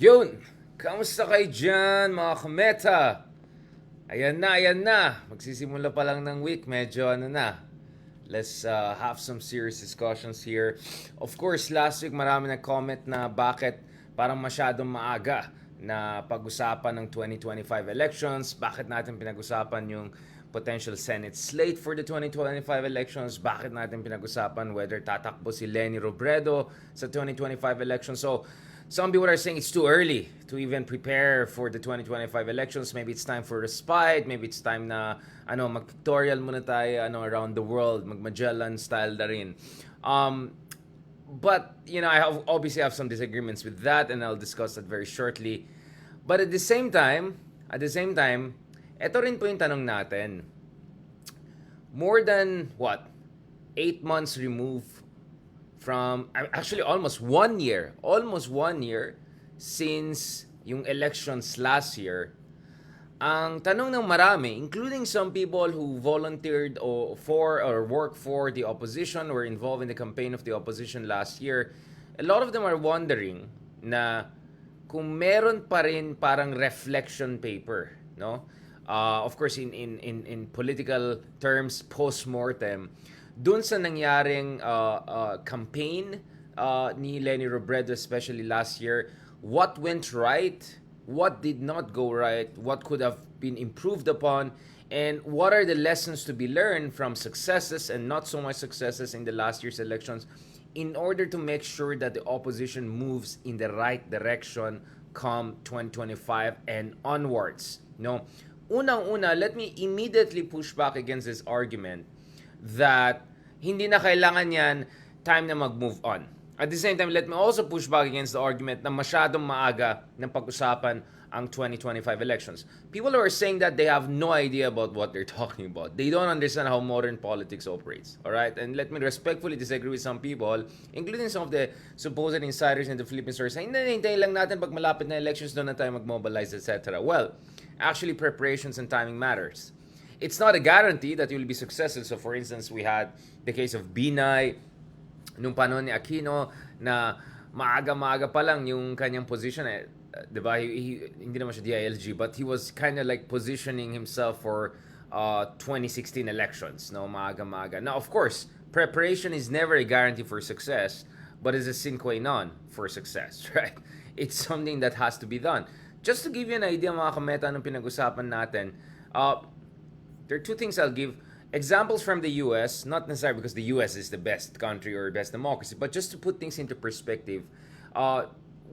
Yun! Kamusta kayo dyan, mga kameta? Ayan na. Magsisimula pa lang ng week, medyo ano na. Let's have some serious discussions here. Of course, last week marami nag-comment na bakit parang masyadong maaga na pag-usapan ng 2025 elections. Bakit natin pinag-usapan yung potential Senate slate for the 2025 elections? Bakit natin pinag-usapan whether tatakbo si Leni Robredo sa 2025 elections? So, some people are saying it's too early to even prepare for the 2025 elections. Maybe it's time for respite. Maybe it's time na mag-tutorial muna tayo around the world, mag-Magellan style na rin. But I obviously have some disagreements with that, and I'll discuss that very shortly. But at the same time, ito rin po yung tanong natin. More than 8 months removed from actually almost 1 year since yung elections last year. Ang tanong ng marami, including some people who volunteered for or worked for the opposition, were involved in the campaign of the opposition last year, a lot of them are wondering na kung meron pa rin parang reflection paper, no? Of course, in political terms, post-mortem, dun sa nangyaring campaign ni Leni Robredo, especially last year, what went right, what did not go right, what could have been improved upon, and what are the lessons to be learned from successes and not so much successes in the last year's elections in order to make sure that the opposition moves in the right direction come 2025 and onwards. No? Unang-una, let me immediately push back against this argument that hindi na kailangan yan, time na mag-move on. At the same time, let me also push back against the argument na masyadong maaga ng pag-usapan ang 2025 elections. People who are saying that they have no idea about what they're talking about. They don't understand how modern politics operates. Alright? And let me respectfully disagree with some people, including some of the supposed insiders in the Philippines who are saying, hintayin lang natin pag malapit na elections, doon na tayo mag-mobilize, etc. Well, actually, preparations and timing matters. It's not a guarantee that you'll be successful. So for instance, we had the case of Binay, nung panahon ni Aquino, na maaga-maaga pa lang yung kanyang position. Diba? Hindi naman siya DILG, but he was kind of like positioning himself for 2016 elections. No? Maaga-maaga. Now, of course, preparation is never a guarantee for success, but is a sine qua non for success, right? It's something that has to be done. Just to give you an idea, mga kameta, ng pinag-usapan natin, there are two things I'll give. Examples from the US, not necessarily because the US is the best country or best democracy, but just to put things into perspective.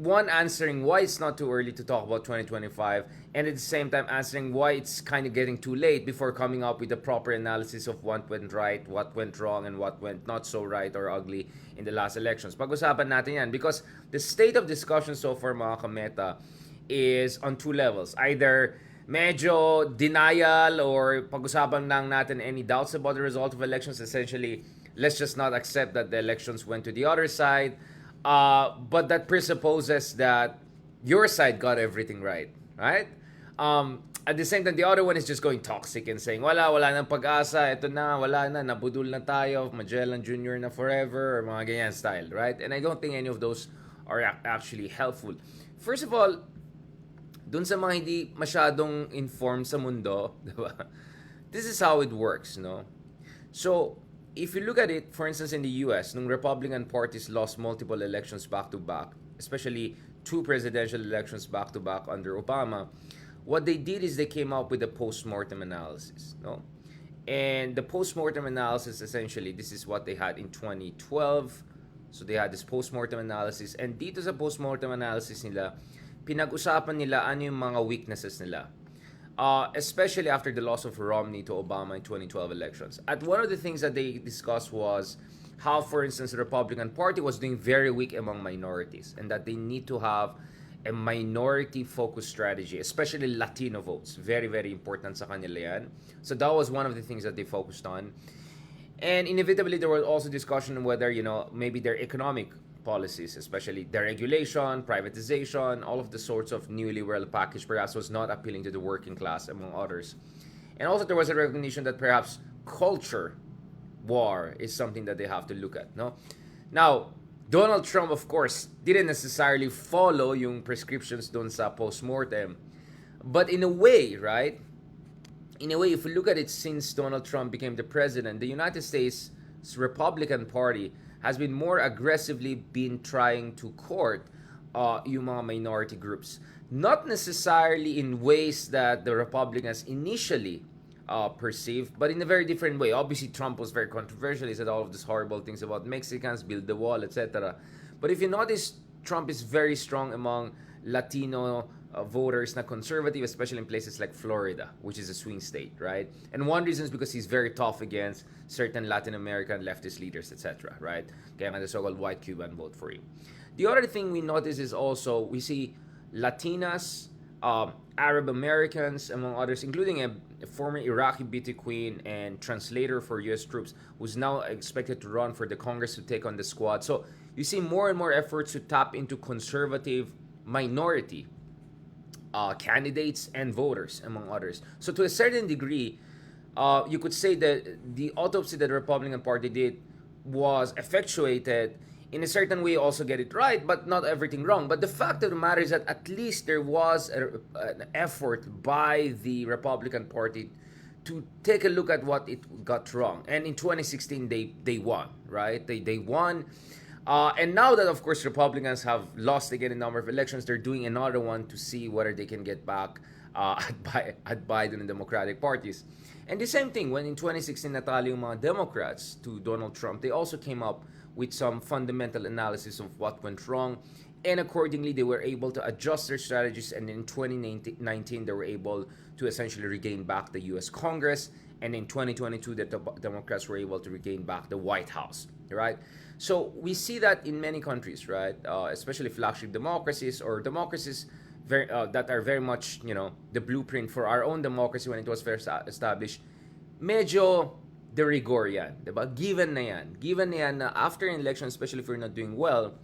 One, answering why it's not too early to talk about 2025, and at the same time answering why it's kind of getting too late before coming up with a proper analysis of what went right, what went wrong, and what went not so right or ugly in the last elections. Pag-usapan natin yan because the state of discussion so far, mga kameta, is on two levels. Either medyo denial or pag-usapan lang natin any doubts about the result of elections. Essentially, let's just not accept that the elections went to the other side. But that presupposes that your side got everything right. Right? At the same time, the other one is just going toxic and saying, wala nang pag-asa, ito na, wala na, nabudol na tayo, Magellan Jr. na forever, or mga ganyan style. Right? And I don't think any of those are actually helpful. First of all, dun sa mga hindi masyadong informed sa mundo, diba? This is how it works, no? So, if you look at it, for instance, in the US, nung Republican parties lost multiple elections back-to-back, especially 2 presidential elections back-to-back under Obama, what they did is they came up with a post-mortem analysis, no? And the post-mortem analysis, essentially, this is what they had in 2012. So, they had this post-mortem analysis. And dito sa post-mortem analysis nila, pinag-usapan nila ano yung mga weaknesses nila. Especially after the loss of Romney to Obama in 2012 elections. And one of the things that they discussed was how, for instance, the Republican Party was doing very weak among minorities and that they need to have a minority-focused strategy, especially Latino votes. Very, very important sa kanila yan. So that was one of the things that they focused on. And inevitably, there was also discussion on whether, maybe their economic policies, especially deregulation, privatization, all of the sorts of neoliberal package perhaps was not appealing to the working class, among others. And also there was a recognition that perhaps culture war is something that they have to look at. No, now Donald Trump, of course, didn't necessarily follow yung prescriptions doon sa post-mortem. But in a way, right? In a way, if we look at it since Donald Trump became the president, the United States Republican Party has been more aggressively been trying to court yung mga minority groups. Not necessarily in ways that the Republicans initially perceived, but in a very different way. Obviously, Trump was very controversial. He said all of these horrible things about Mexicans, build the wall, etc. But if you notice, Trump is very strong among Latino voters na conservative, especially in places like Florida, which is a swing state, right? And one reason is because he's very tough against certain Latin American leftist leaders, etc., right? Kaya nga the so-called white Cuban vote for him. The other thing we notice is also we see Latinas, Arab Americans, among others, including a former Iraqi beauty queen and translator for U.S. troops, who's now expected to run for the Congress to take on the squad. So you see more and more efforts to tap into conservative minority candidates and voters, among others. So to a certain degree, you could say that the autopsy that the Republican Party did was effectuated in a certain way, also get it right, but not everything wrong. But the fact of the matter is that at least there was an effort by the Republican Party to take a look at what it got wrong. And in 2016, they won, right? They won. And now that, of course, Republicans have lost again a number of elections, they're doing another one to see whether they can get back at Biden and Democratic parties. And the same thing, when in 2016 natalo yung mga Democrats to Donald Trump, they also came up with some fundamental analysis of what went wrong. And accordingly, they were able to adjust their strategies. And in 2019, they were able to essentially regain back the U.S. Congress. And in 2022, the Democrats were able to regain back the White House, right? So we see that in many countries, right? Especially flagship democracies or democracies that are very much, the blueprint for our own democracy when it was first established. Medyo de rigor yan, diba? Given na yan na after an election, especially if you're not doing well,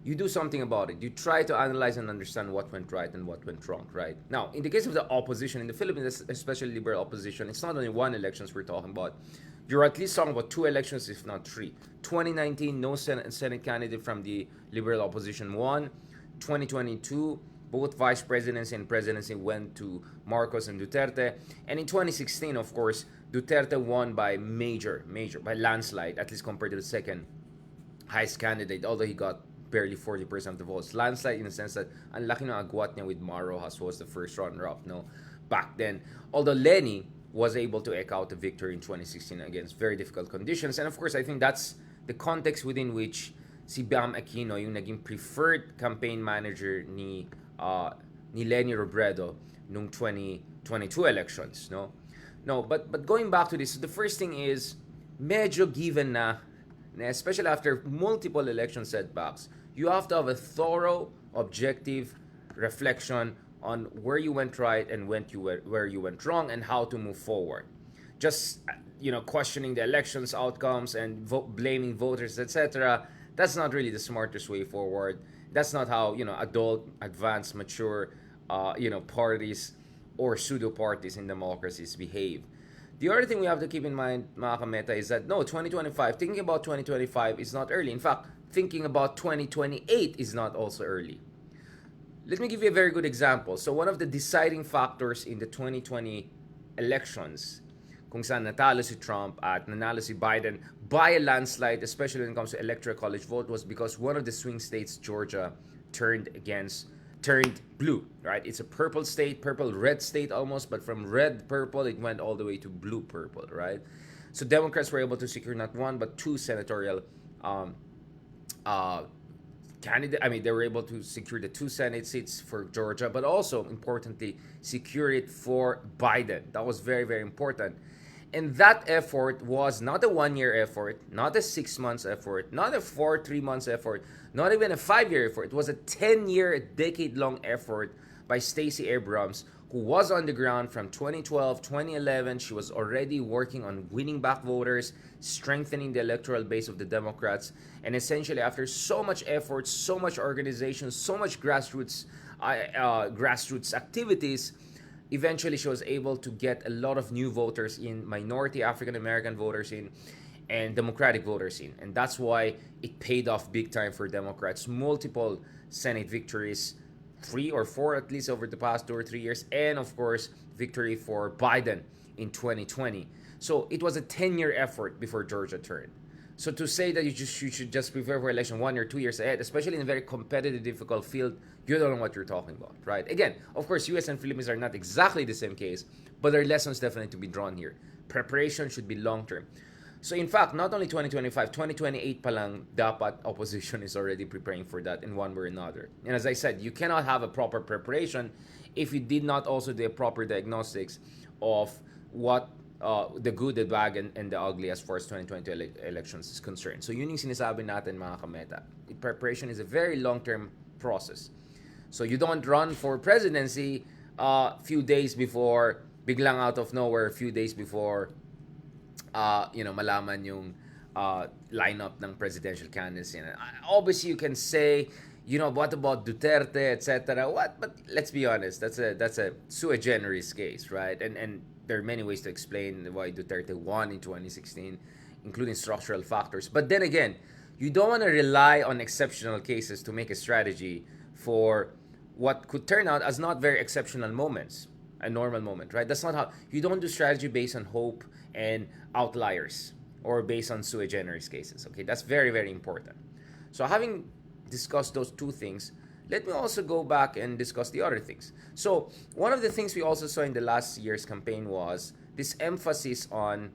you do something about it. You try to analyze and understand what went right and what went wrong, right? Now, in the case of the opposition in the Philippines, especially liberal opposition, it's not only one elections we're talking about. You're at least talking about two elections, if not three. 2019, no Senate candidate from the liberal opposition won. 2022, both vice presidency and presidency went to Marcos and Duterte. And in 2016, of course, Duterte won by by landslide, at least compared to the second highest candidate, although he got barely 40% of the votes. Landslide in the sense that ang laki ng agwat niya with Maro Rojas was the first runner-up, back then. Although Leni was able to eke out the victory in 2016 against very difficult conditions. And of course, I think that's the context within which si Bam Aquino, yung naging preferred campaign manager ni Leni Robredo nung 2022 elections, No, but going back to this, the first thing is medyo given na, especially after multiple election setbacks, you have to have a thorough, objective reflection on where you went right and where you went wrong and how to move forward. Just questioning the elections outcomes and blaming voters, etc. That's not really the smartest way forward. That's not how adult, advanced, mature parties or pseudo parties in democracies behave. The other thing we have to keep in mind, mga kameta, is that 2025, thinking about 2025 is not early. In fact, thinking about 2028 is not also early. Let me give you a very good example. So one of the deciding factors in the 2020 elections, kung saan natalo si Trump at nanalo si Biden by a landslide, especially when it comes to electoral college vote, was because one of the swing states, Georgia, turned blue, right? It's a purple-red state almost, but from red-purple, it went all the way to blue-purple, right? So Democrats were able to secure not one, but two senatorial they were able to secure the two Senate seats for Georgia, but also, importantly, secure it for Biden. That was very, very important. And that effort was not a 1-year effort, not a 6 months effort, not a 3 months effort, not even a 5-year effort. It was a 10-year, decade-long effort by Stacey Abrams, who was on the ground from 2012, 2011. She was already working on winning back voters, strengthening the electoral base of the Democrats. And essentially, after so much effort, so much organization, so much grassroots activities, eventually she was able to get a lot of new voters in, minority African American voters in. and Democratic voters in. And that's why it paid off big time for Democrats. Multiple Senate victories, 3 or 4 at least over the past 2 or 3 years, and of course, victory for Biden in 2020. So it was a 10-year effort before Georgia turned. So to say that you should just prepare for election 1 or 2 years ahead, especially in a very competitive, difficult field, you don't know what you're talking about, right? Again, of course, US and Philippines are not exactly the same case, but there are lessons definitely to be drawn here. Preparation should be long-term. So in fact, not only 2025, 2028 pa lang, dapat opposition is already preparing for that in one way or another. And as I said, you cannot have a proper preparation if you did not also do a proper diagnostics of what the good, the bad, and the ugly as far as 2020 elections is concerned. So yun yung sinasabi natin, mga kameta. Preparation is a very long-term process. So you don't run for presidency few days before, biglang out of nowhere, few days before malaman yung lineup ng presidential candidates. Obviously, you can say, what about Duterte, etc. What? But let's be honest, that's a sui generis case, right? And there are many ways to explain why Duterte won in 2016, including structural factors. But then again, you don't want to rely on exceptional cases to make a strategy for what could turn out as not very exceptional moments, a normal moment, right? That's not how you don't do strategy based on hope and outliers or based on sui generis cases. Okay, that's very, very important. So having discussed those two things, let me also go back and discuss the other things. So one of the things we also saw in the last year's campaign was this emphasis on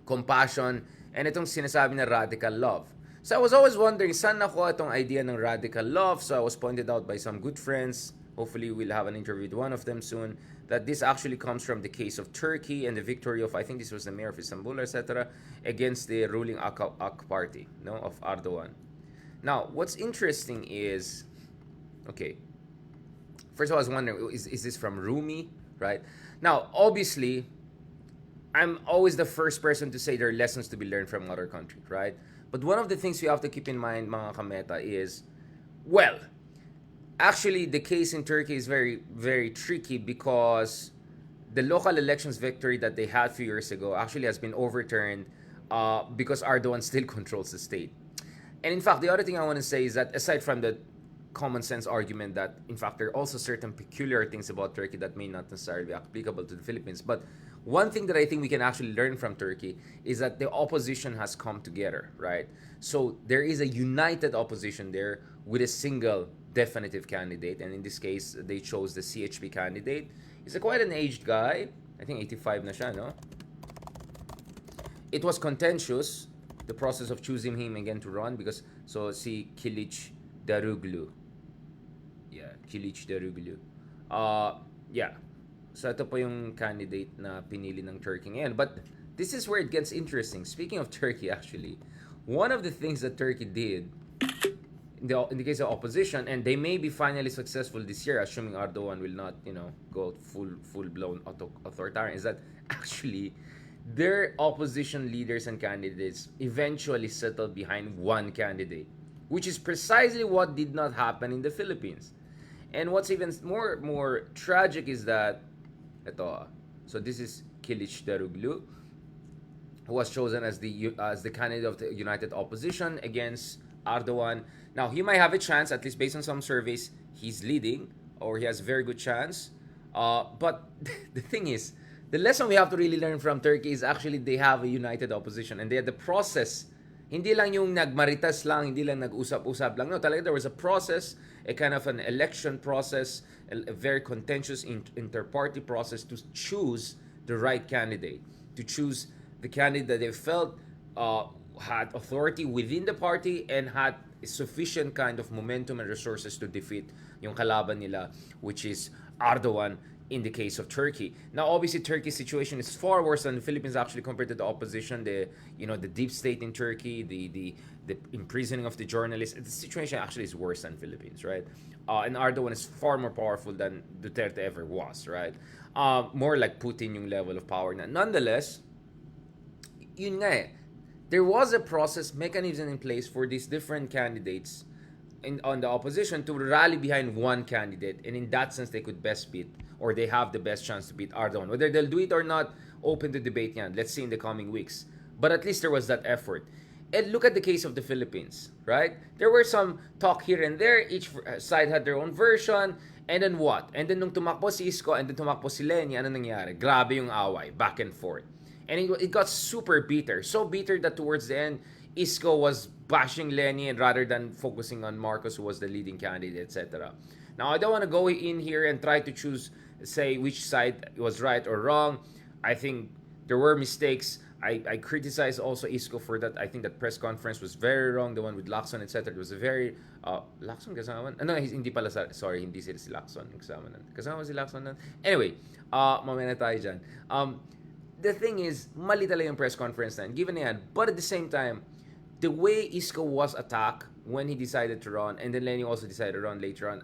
compassion and itong sinasabi na radical love. So I was always wondering, saan nakuha itong idea ng radical love? So I was pointed out by some good friends, hopefully we'll have an interview with one of them soon, that this actually comes from the case of Turkey and the victory of, I think this was the mayor of Istanbul, etc., against the ruling AK party, of Erdogan. Now, what's interesting is, okay, first of all, I was wondering, is this from Rumi, right? Now, obviously, I'm always the first person to say there are lessons to be learned from other countries, right? But one of the things we have to keep in mind, mga kameta, is, well, actually, the case in Turkey is very, very tricky because the local elections victory that they had a few years ago actually has been overturned because Erdogan still controls the state. And in fact, the other thing I want to say is that aside from the common sense argument that, in fact, there are also certain peculiar things about Turkey that may not necessarily be applicable to the Philippines. But one thing that I think we can actually learn from Turkey is that the opposition has come together, right? So there is a united opposition there with a single definitive candidate, and in this case they chose the CHP candidate. He's quite an aged guy, I think 85 na siya, no? It was contentious, the process of choosing him again to run, because si Kilic Daruglu, so ito po yung candidate na pinili ng Turkey ngayon. But this is where it gets interesting. Speaking of Turkey, actually, one of the things that Turkey did in the case of opposition, and they may be finally successful this year, assuming Erdogan will not, go full-blown authoritarian, is that actually their opposition leaders and candidates eventually settled behind one candidate, which is precisely what did not happen in the Philippines. And what's even more tragic is that so this is Kilic Daruglu, who was chosen as the candidate of the united opposition against Erdogan. Now, he might have a chance, at least based on some surveys, he's leading, or he has a very good chance. But the thing is, the lesson we have to really learn from Turkey is actually they have a united opposition, and they had the process. Hindi lang yung nagmaritas lang, hindi lang nag-usap-usap lang. No, talaga there was a process, a kind of an election process, a very contentious inter-party process to choose the right candidate, to choose the candidate that they felt had authority within the party and had sufficient kind of momentum and resources to defeat yung kalaban nila, which is Erdogan in the case of Turkey. Now, obviously, Turkey's situation is far worse than the Philippines actually compared to the opposition, the deep state in Turkey, the imprisoning of the journalists. The situation actually is worse than Philippines, right? And Erdogan is far more powerful than Duterte ever was, right? More like Putin yung level of power na. Nonetheless, yun nga eh, there was a process, mechanism in place for these different candidates on the opposition to rally behind one candidate, and in that sense, they could best beat or they have the best chance to beat Erdogan. Whether they'll do it or not, open to debate yan. Let's see in the coming weeks. But at least there was that effort. And look at the case of the Philippines, right? There were some talk here and there. Each side had their own version. And then what? And then nung tumakbo si Isko and then tumakbo si Leni, ano nangyari? Grabe yung away, back and forth. And it got super bitter. So bitter that towards the end, Isko was bashing Leni and rather than focusing on Marcos, who was the leading candidate, etc. Now, I don't want to go in here and try to choose, say, which side was right or wrong. I think there were mistakes. I criticize also Isko for that. I think that press conference was very wrong. The one with Lacson, etc. It was a very... Lacson kasama? No, hindi pala. Sorry, hindi si Lacson kasama nun. Kasama si Lacson nun. Anyway, mamaya na tayo dyan. The thing is, mali talaga yung press conference na given na yan. But at the same time, the way Isko was attacked when he decided to run, and then Leni also decided to run later on,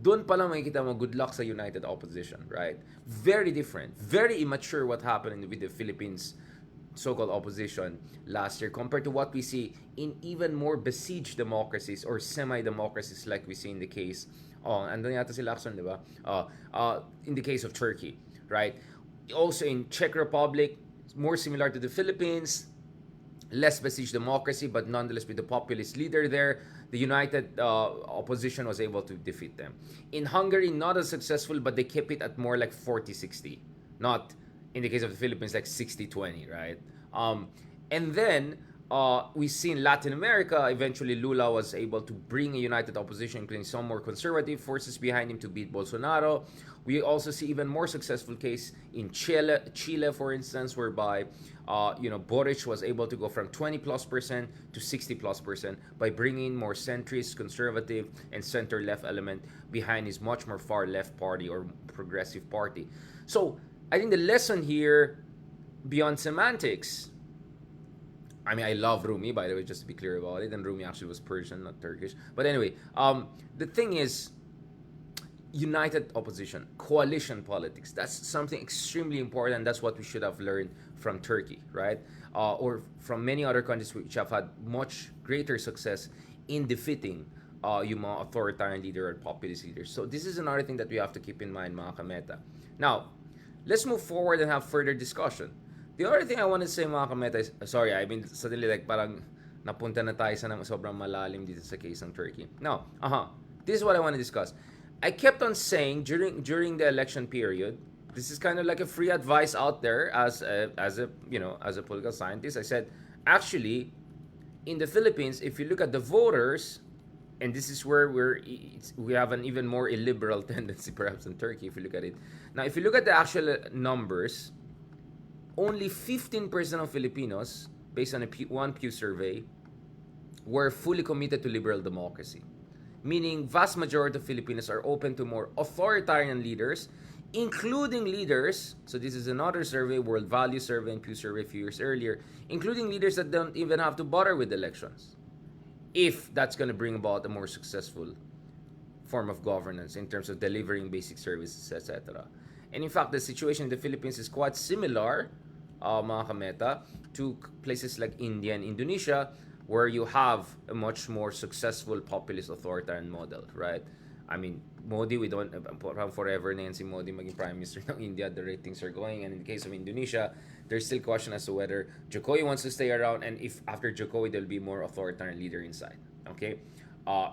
doon pa lang makikita mo good luck sa united opposition, right? Very different. Very immature what happened with the Philippines so-called opposition last year compared to what we see in even more besieged democracies or semi-democracies like we see in the case, andun yata si Lacson, di ba? In the case of Turkey, right? Also in Czech Republic, more similar to the Philippines, less besieged democracy, but nonetheless with the populist leader there, the united opposition was able to defeat them. In Hungary, not as successful, but they kept it at more like 40-60. Not, in the case of the Philippines, like 60-20, right? And then, we see in Latin America, eventually Lula was able to bring a united opposition, including some more conservative forces behind him to beat Bolsonaro. We also see even more successful case in Chile, for instance, whereby Boric was able to go from 20+% to 60+% by bringing more centrist, conservative, and center-left element behind his much more far-left party or progressive party. So I think the lesson here, beyond semantics, I mean, I love Rumi, by the way, just to be clear about it. And Rumi actually was Persian, not Turkish. But anyway, the thing is, united opposition, coalition politics. That's something extremely important. That's what we should have learned from Turkey, right? Or from many other countries which have had much greater success in defeating yung mga authoritarian leader or populist leaders. So this is another thing that we have to keep in mind, mga kameta. Now, let's move forward and have further discussion. The other thing I want to say, mga kameta, is, sorry, I mean, suddenly like parang napunta na tayo sa sobrang malalim dito sa case ng Turkey. Now, this is what I want to discuss. I kept on saying during the election period, this is kind of like a free advice out there as a political scientist. I said, actually, in the Philippines, if you look at the voters, and this is where we have an even more illiberal tendency perhaps in Turkey if you look at it. Now, if you look at the actual numbers, only 15% of Filipinos, based on a P1Q survey, were fully committed to liberal democracy. Meaning, vast majority of Filipinos are open to more authoritarian leaders, including leaders, so this is another survey, World Value Survey and Pew Survey a few years earlier, including leaders that don't even have to bother with elections, if that's going to bring about a more successful form of governance in terms of delivering basic services, etc. And in fact, the situation in the Philippines is quite similar, mga kameta, to places like India and Indonesia, where you have a much more successful populist authoritarian model, right? I mean, Modi, we don't, forever na yan si Modi maging Prime Minister ng India, the ratings are going. And in the case of Indonesia, there's still question as to whether Jokowi wants to stay around and if after Jokowi, there'll be more authoritarian leader inside, okay?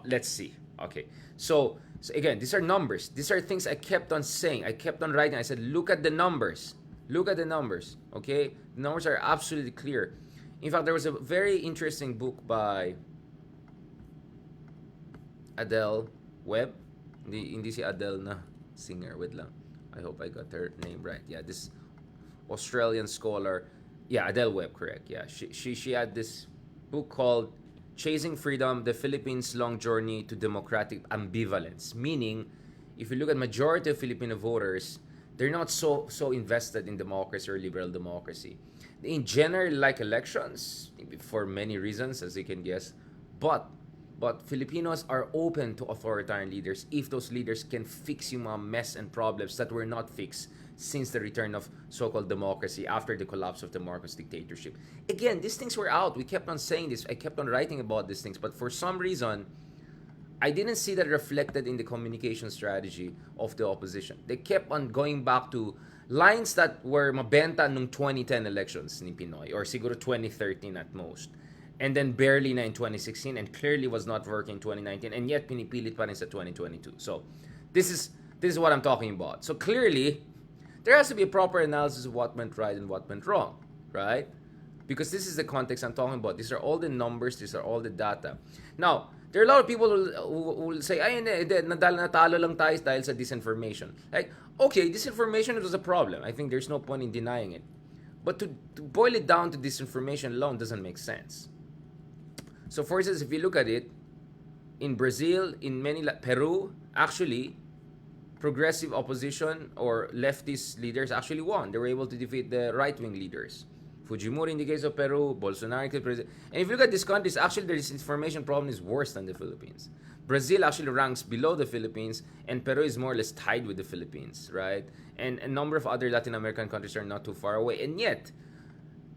Let's see, okay? So again, these are numbers. These are things I kept on saying. I kept on writing. I said, look at the numbers. Look at the numbers, okay? The numbers are absolutely clear. In fact, there was a very interesting book by Adele Webb. Hindi si Adele na singer. Wait lang. I hope I got her name right. Yeah, this Australian scholar. Yeah, Adele Webb, correct. Yeah, she had this book called Chasing Freedom, The Philippines' Long Journey to Democratic Ambivalence. Meaning, if you look at majority of Filipino voters, they're not so invested in democracy or liberal democracy. In general, like elections, for many reasons, as you can guess, but Filipinos are open to authoritarian leaders if those leaders can fix yung mga mess and problems that were not fixed since the return of so-called democracy after the collapse of the Marcos dictatorship. Again, these things were out. We kept on saying this. I kept on writing about these things, but for some reason, I didn't see that reflected in the communication strategy of the opposition. They kept on going back to lines that were mabenta nung 2010 elections ni Pinoy, or siguro 2013 at most. And then barely na in 2016, and clearly was not working in 2019, and yet pinipilit pa rin sa 2022. So this is what I'm talking about. So clearly, there has to be a proper analysis of what went right and what went wrong, right? Because this is the context I'm talking about. These are all the numbers, these are all the data. Now, there are a lot of people who will say, ay, natalo lang tayo dahil sa disinformation. Like, okay, disinformation was a problem. I think there's no point in denying it. But to boil it down to disinformation alone doesn't make sense. So for instance, if you look at it, in Brazil, in Peru, actually, progressive opposition or leftist leaders actually won. They were able to defeat the right-wing leaders. Fujimori in the case of Peru, Bolsonaro in the case of Brazil. And if you look at these countries, actually their disinformation problem is worse than the Philippines. Brazil actually ranks below the Philippines, and Peru is more or less tied with the Philippines, right? And a number of other Latin American countries are not too far away. And yet,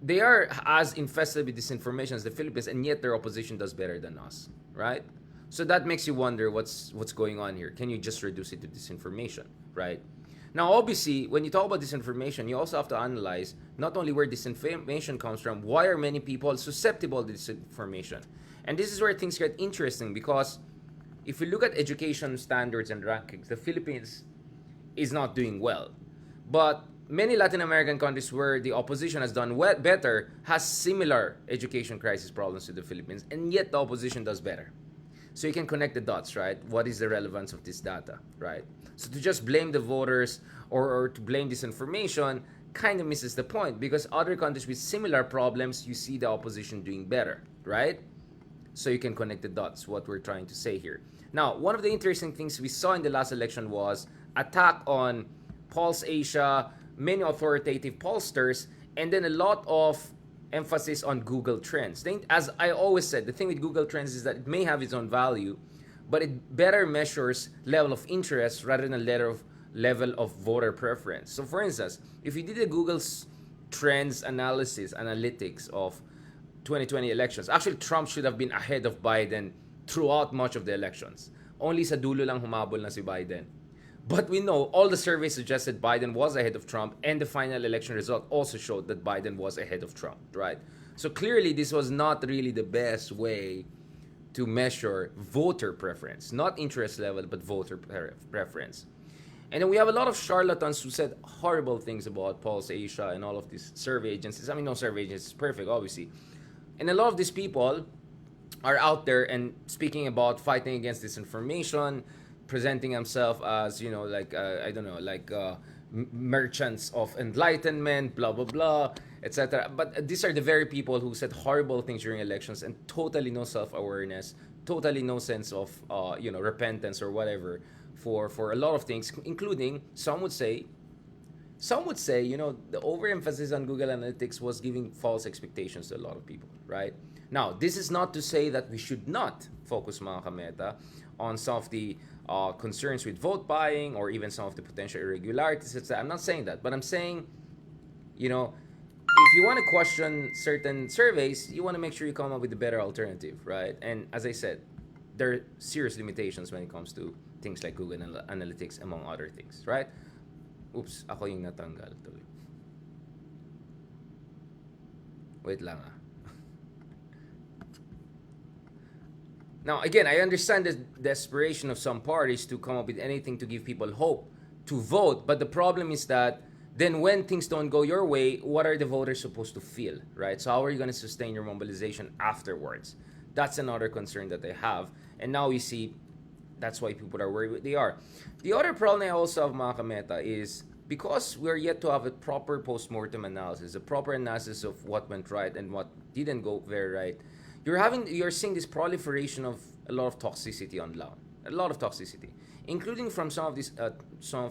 they are as infested with disinformation as the Philippines, and yet their opposition does better than us, right? So that makes you wonder what's going on here. Can you just reduce it to disinformation, right? Now, obviously, when you talk about disinformation, you also have to analyze not only where disinformation comes from, why are many people susceptible to disinformation? And this is where things get interesting, because if you look at education standards and rankings, the Philippines is not doing well. But many Latin American countries where the opposition has done better has similar education crisis problems to the Philippines, and yet the opposition does better. So you can connect the dots, right? What is the relevance of this data, right? So to just blame the voters or to blame disinformation kind of misses the point, because other countries with similar problems, you see the opposition doing better, right? So you can connect the dots, what we're trying to say here. Now, one of the interesting things we saw in the last election was attack on Pulse Asia, many authoritative pollsters, and then a lot of emphasis on Google Trends. As I always said, the thing with Google Trends is that it may have its own value, but it better measures level of interest rather than level of voter preference. So for instance, if you did a Google Trends analytics of 2020 elections, actually Trump should have been ahead of Biden throughout much of the elections. Only sa dulo lang humabol na si Biden. But we know all the surveys suggested Biden was ahead of Trump, and the final election result also showed that Biden was ahead of Trump, right? So clearly this was not really the best way to measure voter preference, not interest level, but voter preference. And then we have a lot of charlatans who said horrible things about Pulse Asia and all of these survey agencies. I mean, no survey agencies is perfect, obviously. And a lot of these people are out there and speaking about fighting against disinformation, presenting himself as, merchants of enlightenment, blah, blah, blah, etc. But these are the very people who said horrible things during elections and totally no self-awareness, totally no sense of, repentance or whatever for a lot of things, including, some would say, the overemphasis on Google Analytics was giving false expectations to a lot of people, right? Now, this is not to say that we should not focus, mga kameta, on some of the concerns with vote buying or even some of the potential irregularities, etc. I'm not saying that, but I'm saying, if you want to question certain surveys, you want to make sure you come up with a better alternative, right? And as I said, there are serious limitations when it comes to things like Google Analytics, among other things, right? Oops, ako yung natanggal tuloy. Wait lang ah. Now, again, I understand the desperation of some parties to come up with anything to give people hope to vote, but the problem is that then when things don't go your way, what are the voters supposed to feel, right? So how are you going to sustain your mobilization afterwards? That's another concern that they have. And now we see that's why people are worried they are. The other problem I also have, mga kameta, is because we're yet to have a proper post-mortem analysis, a proper analysis of what went right and what didn't go very right, you're seeing this proliferation of a lot of toxicity online, a lot of toxicity, including from some of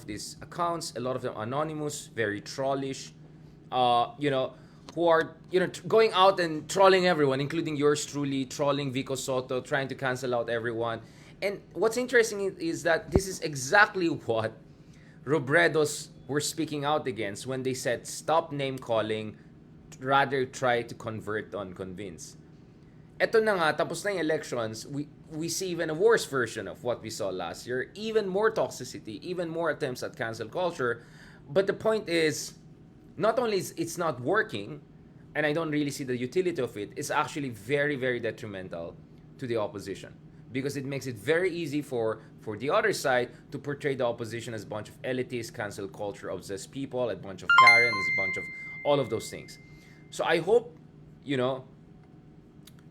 these accounts, a lot of them anonymous, very trollish, who are going out and trolling everyone, including yours truly, trolling Vico Soto, trying to cancel out everyone. And what's interesting is that this is exactly what Robredos were speaking out against when they said stop name calling, rather try to convert on convince. Eto na nga, tapos na yung elections, we see even a worse version of what we saw last year, even more toxicity, even more attempts at cancel culture. But the point is, not only is it's not working, and I don't really see the utility of it, it's actually very, very detrimental to the opposition, because it makes it very easy for the other side to portray the opposition as a bunch of elitist, cancel culture obsessed people, a bunch of Karens, a bunch of all of those things. So I hope, you know,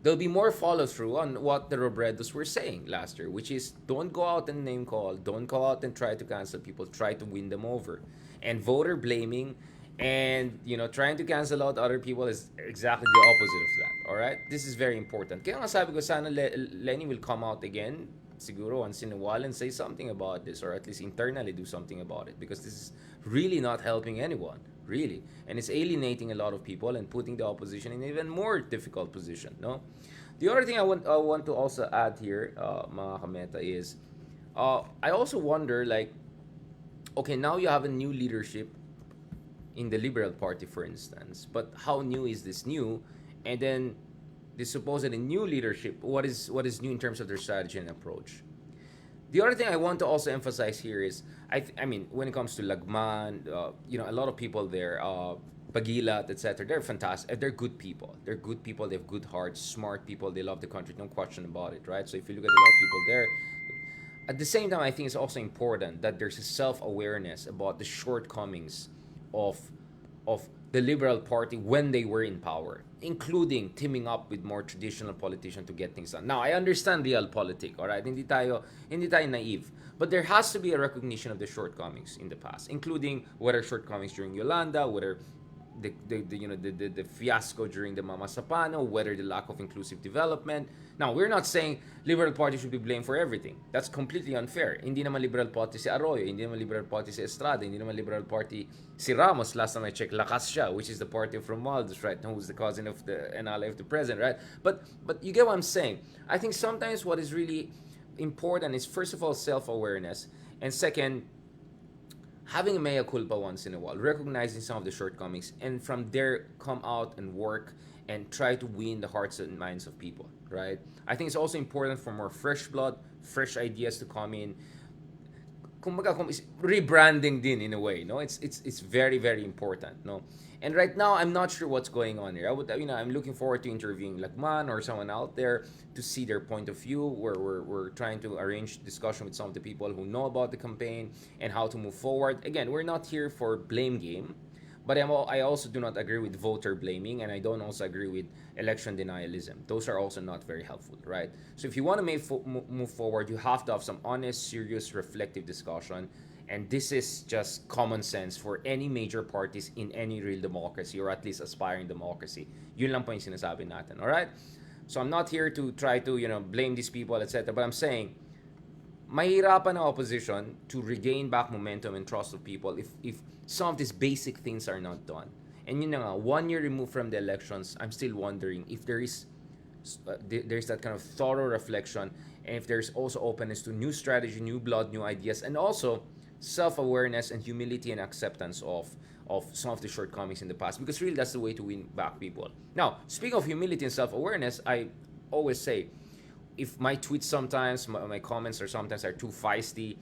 there'll be more follow through on what the Robredos were saying last year, which is don't go out and name call, don't go out and try to cancel people, try to win them over. And voter blaming and, you know, trying to cancel out other people is exactly the opposite of that. All right? This is very important. Kaya nga sabi ko, sana Leni will come out again, siguro once in a while, and say something about this, or at least internally do something about it, because this is really not helping anyone, really, and it's alienating a lot of people and putting the opposition in an even more difficult position. No, the other thing I want to also add here, mga kameta, is I also wonder, like, okay, now you have a new leadership in the Liberal Party, for instance, but how new is this new? And then the supposedly new leadership, what is new in terms of their strategy and approach? The other thing I want to also emphasize here is, I mean, when it comes to Lagman, you know, a lot of people there, Pagilat, etc., they're fantastic. They're good people. They're good people. They have good hearts, smart people. They love the country. No question about it, right? So if you look at a lot of people there, at the same time, I think it's also important that there's a self-awareness about the shortcomings of the Liberal Party when they were in power, including teaming up with more traditional politicians to get things done. Now, I understand realpolitik, all right? Hindi tayo naive. But there has to be a recognition of the shortcomings in the past, including whether shortcomings during Yolanda, whether the fiasco during the Mama Sapano, whether the lack of inclusive development. Now, we're not saying Liberal Party should be blamed for everything. That's completely unfair. Hindi naman Liberal Party si Arroyo, hindi naman Liberal Party si Estrada, hindi naman Liberal Party si Ramos. Last time I checked, Lakas siya, which is the party from Romualdez, right? Who's the cousin of and ally of the president, right? But you get what I'm saying. I think sometimes what is really important is, first of all, self-awareness, and second, having a mea culpa once in a while, recognizing some of the shortcomings, and from there come out and work and try to win the hearts and minds of people, right? I think it's also important for more fresh blood, fresh ideas to come in. Kumbaga, rebranding din in a way, no? It's very, very important, no? And right now, I'm not sure what's going on here. I'm looking forward to interviewing Lagman or someone out there to see their point of view. We're trying to arrange discussion with some of the people who know about the campaign and how to move forward. Again, we're not here for blame game, but I also do not agree with voter blaming, and I don't also agree with election denialism. Those are also not very helpful, right? So if you want to move forward, you have to have some honest, serious, reflective discussion. And this is just common sense for any major parties in any real democracy, or at least aspiring democracy. Yun lang po yung sinasabi natin, all right? So I'm not here to try to, blame these people, etc. But I'm saying, mahirapan ang opposition to regain back momentum and trust of people if some of these basic things are not done. And yun na nga, 1 year removed from the elections, I'm still wondering if there's that kind of thorough reflection, and if there's also openness to new strategy, new blood, new ideas, and also self-awareness and humility and acceptance of some of the shortcomings in the past, because really that's the way to win back people. Now, speaking of humility and self-awareness, I always say, if my tweets sometimes, my comments sometimes are too feisty,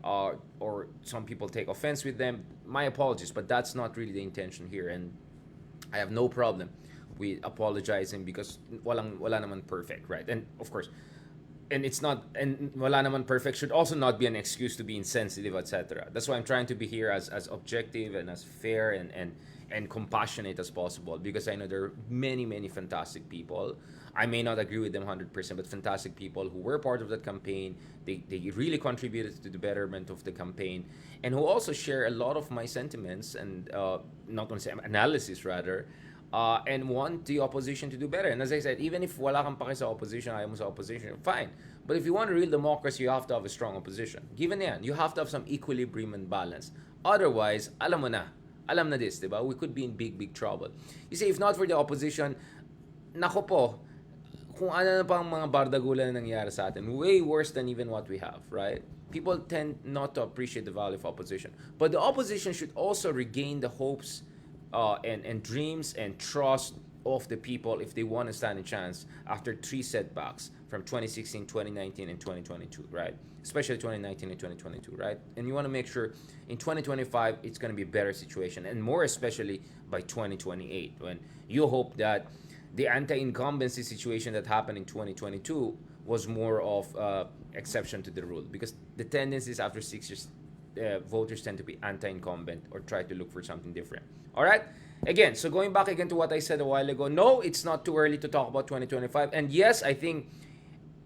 or some people take offense with them, my apologies, but that's not really the intention here, and I have no problem with apologizing, because wala naman perfect, right? And of course, and it's not, and wala naman perfect should also not be an excuse to be insensitive, etc. That's why I'm trying to be here as objective and as fair and compassionate as possible, because I know there are many, many fantastic people. I may not agree with them 100%, but fantastic people who were part of that campaign. They really contributed to the betterment of the campaign, and who also share a lot of my sentiments and not going to say analysis rather, and want the opposition to do better. And as I said, even if wala kang paki sa opposition, ayaw mo sa opposition, fine. But if you want a real democracy, you have to have a strong opposition. Given yan, you have to have some equilibrium and balance. Otherwise, alam na this, diba? We could be in big, big trouble. You see, if not for the opposition, nako po, kung ano na pang mga bardagulan na nangyari sa atin, way worse than even what we have, right? People tend not to appreciate the value of opposition. But the opposition should also regain the hopes and dreams and trust of the people if they want to stand a chance after three setbacks from 2016, 2019, and 2022, right? Especially 2019 and 2022, right? And you want to make sure in 2025 it's going to be a better situation, and more especially by 2028, when you hope that the anti-incumbency situation that happened in 2022 was more of exception to the rule, because the tendencies after 6 years, voters tend to be anti-incumbent or try to look for something different. All right. Again, so going back again to what I said a while ago, no, it's not too early to talk about 2025. And yes, I think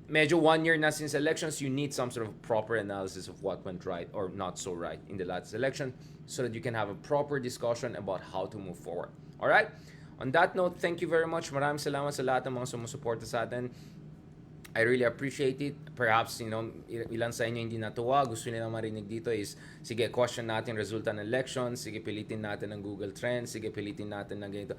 medyo 1 year na since elections, you need some sort of proper analysis of what went right or not so right in the last election, so that you can have a proper discussion about how to move forward. All right. On that note, thank you very much. Maraming salamat sa lahat ng mga sumusuporta sa atin. I really appreciate it. Perhaps, ilan sa inyo hindi natuwa, gusto nila marinig dito is, sige, question natin resulta ng election, sige, pilitin natin ng Google Trends, sige, pilitin natin ng ganito.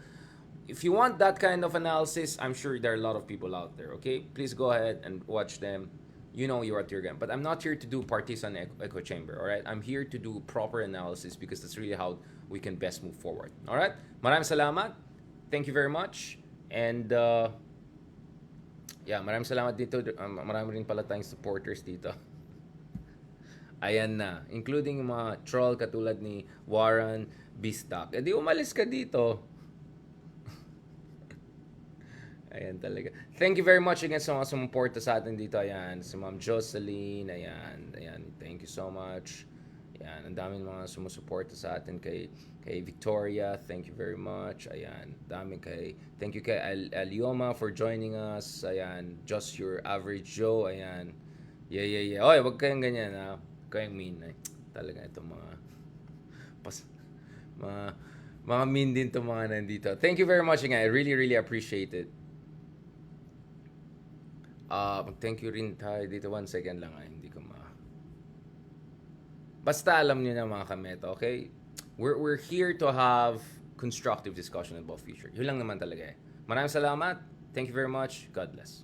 If you want that kind of analysis, I'm sure there are a lot of people out there, okay? Please go ahead and watch them. You know you're at your game. But I'm not here to do partisan echo chamber, all right? I'm here to do proper analysis, because that's really how we can best move forward, all right? Maraming salamat. Thank you very much. And, yeah, maraming salamat dito. Marami rin pala tayong supporters dito. Ayan na. Including yung mga troll katulad ni Warren Bistak. E di umalis ka dito. Ayan talaga. Thank you very much again sa mga sumuporta sa atin dito. Ayan. Si Ma'am Jocelyn. Ayan. Ayan. Thank you so much. Ayan. Ang daming mga sumusuporta sa atin kay Victoria. Thank you very much. Ayan. Thank you kay Alioma for joining us. Ayan. Just Your Average Joe. Ayan. Yeah. Oy, wag kayong ganyan, ha. Wag kayong mean. Talaga itong mga mean din itong mga nandito. Thank you very much again. I really, really appreciate it. Thank you rin tayo dito. 1 second lang, hindi ko basta alam niyo na, mga kameto, okay? We're here to have constructive discussion about future. Yun lang naman talaga eh. Maraming salamat. Thank you very much. God bless.